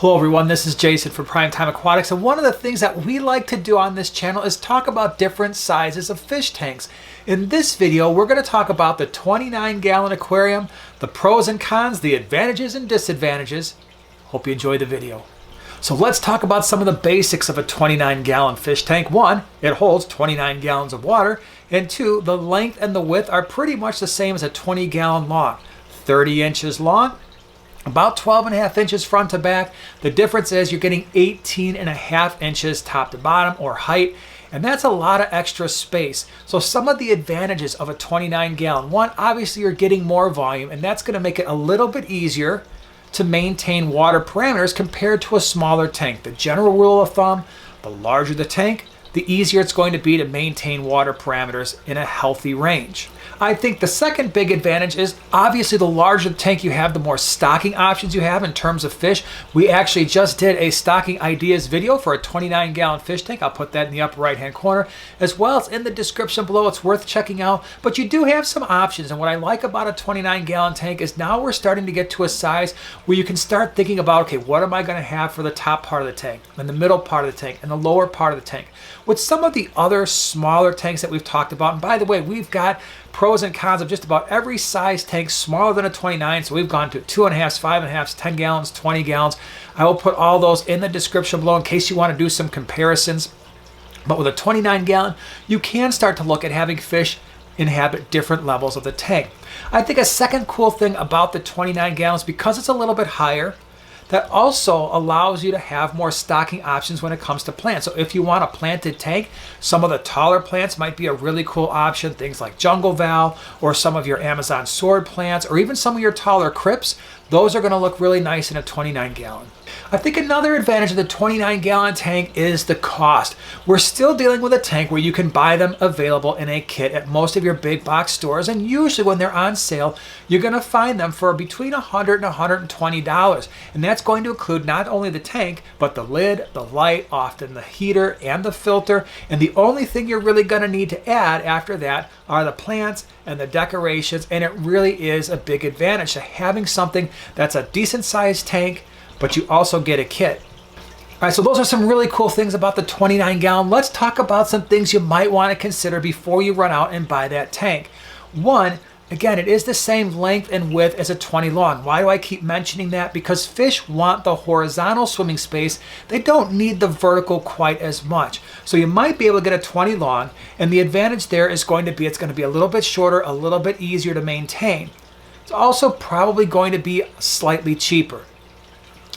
Hello everyone, this is Jason from Primetime Aquatics, and one of the things that we like to do on this channel is talk about different sizes of fish tanks. In this video, we're going to talk about the 29-gallon aquarium, the pros and cons, the advantages and disadvantages. Hope you enjoy the video. So let's talk about some of the basics of a 29-gallon fish tank. One, it holds 29 gallons of water, and two, the length and the width are pretty much the same as a 20-gallon long. 30 inches long, about 12.5 inches front to back. The difference is you're getting 18.5 inches top to bottom, or height, and that's a lot of extra space. So some of the advantages of a 29-gallon one, obviously you're getting more volume, and that's going to make it a little bit easier to maintain water parameters compared to a smaller tank. The general rule of thumb, the larger the tank, the easier it's going to be to maintain water parameters in a healthy range. I think the second big advantage is obviously the larger the tank you have, the more stocking options you have in terms of fish. We actually just did a stocking ideas video for a 29-gallon fish tank. I'll put that in the upper right-hand corner, as well as in the description below. It's worth checking out. But you do have some options, and what I like about a 29-gallon tank is now we're starting to get to a size where you can start thinking about, okay, what am I going to have for the top part of the tank, and the middle part of the tank, and the lower part of the tank. With some of the other smaller tanks that we've talked about, and by the way, we've got pros and cons of just about every size tank smaller than a 29. So we've gone to 2.5s, 5.5s, 10 gallons, 20 gallons. I will put all those in the description below in case you want to do some comparisons. But with a 29-gallon, you can start to look at having fish inhabit different levels of the tank. I think a second cool thing about the 29 gallons, because it's a little bit higher, that also allows you to have more stocking options when it comes to plants. So if you want a planted tank, some of the taller plants might be a really cool option. Things like jungle val, or some of your Amazon sword plants, or even some of your taller crypts. Those are going to look really nice in a 29-gallon. I think another advantage of the 29-gallon tank is the cost. We're still dealing with a tank where you can buy them available in a kit at most of your big box stores, and usually when they're on sale, you're going to find them for between $100 and $120. And that's going to include not only the tank, but the lid, the light, often the heater, and the filter. And the only thing you're really going to need to add after that are the plants and the decorations, and it really is a big advantage to having something that's a decent sized tank, but you also get a kit. All right, so those are some really cool things about the 29-gallon. Let's talk about some things you might want to consider before you run out and buy that tank. One, again, it is the same length and width as a 20 long. Why do I keep mentioning that? Because fish want the horizontal swimming space. They don't need the vertical quite as much. So you might be able to get a 20 long, and the advantage there is going to be it's going to be a little bit shorter, a little bit easier to maintain. It's also probably going to be slightly cheaper.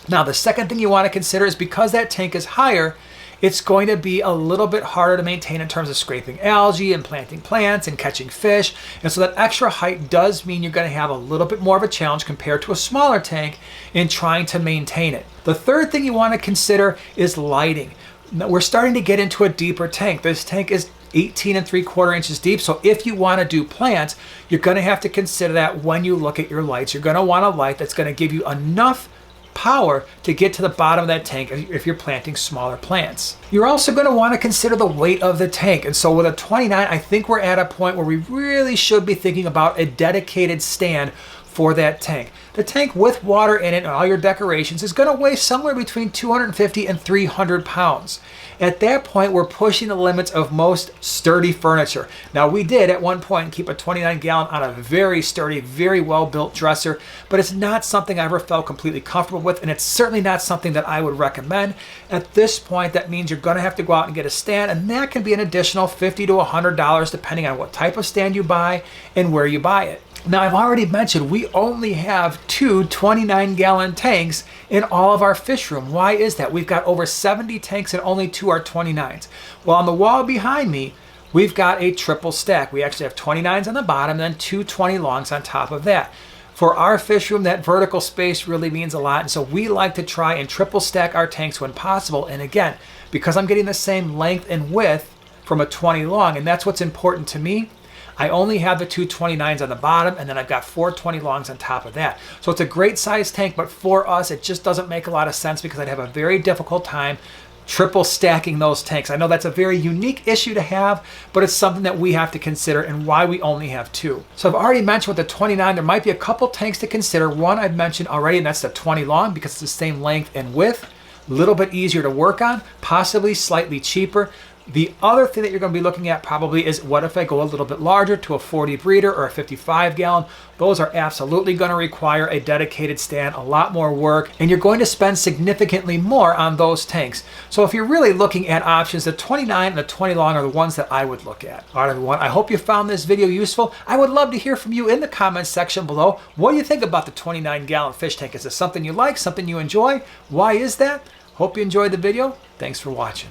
Now, the second thing you want to consider is because that tank is higher, it's going to be a little bit harder to maintain in terms of scraping algae and planting plants and catching fish. And so that extra height does mean you're going to have a little bit more of a challenge compared to a smaller tank in trying to maintain it. The third thing you want to consider is lighting. Now, we're starting to get into a deeper tank. This tank is 18.75 inches deep. So if you want to do plants, you're going to have to consider that when you look at your lights. You're going to want a light that's going to give you enough power to get to the bottom of that tank if you're planting smaller plants. You're also going to want to consider the weight of the tank. And so with a 29, I think we're at a point where we really should be thinking about a dedicated stand for that tank. The tank with water in it and all your decorations is going to weigh somewhere between 250 and 300 pounds. At that point, we're pushing the limits of most sturdy furniture. Now, we did at one point keep a 29-gallon on a very sturdy, very well-built dresser, but it's not something I ever felt completely comfortable with, and it's certainly not something that I would recommend. At this point, that means you're going to have to go out and get a stand, and that can be an additional $50 to $100 depending on what type of stand you buy and where you buy it. Now, I've already mentioned we only have two 29-gallon tanks in all of our fish room. Why is that? We've got over 70 tanks and only two are 29s. Well, on the wall behind me, we've got a triple stack. We actually have 29s on the bottom and then two 20 longs on top of that. For our fish room, that vertical space really means a lot, and so we like to try and triple stack our tanks when possible. And again, because I'm getting the same length and width from a 20 long, and that's what's important to me, I only have the two 29s on the bottom, and then I've got four 20 longs on top of that. So it's a great size tank, but for us, it just doesn't make a lot of sense because I'd have a very difficult time triple stacking those tanks. I know that's a very unique issue to have, but it's something that we have to consider and why we only have 2. So I've already mentioned with the 29, there might be a couple tanks to consider. One I've mentioned already, and that's the 20 long because it's the same length and width. A little bit easier to work on, possibly slightly cheaper. The other thing that you're going to be looking at probably is what if I go a little bit larger to a 40 breeder or a 55 gallon? Those are absolutely going to require a dedicated stand, a lot more work, and you're going to spend significantly more on those tanks. So if you're really looking at options, the 29 and the 20 long are the ones that I would look at. All right, everyone, I hope you found this video useful. I would love to hear from you in the comments section below. What do you think about the 29 gallon fish tank? Is it something you like, something you enjoy? Why is that? Hope you enjoyed the video. Thanks for watching.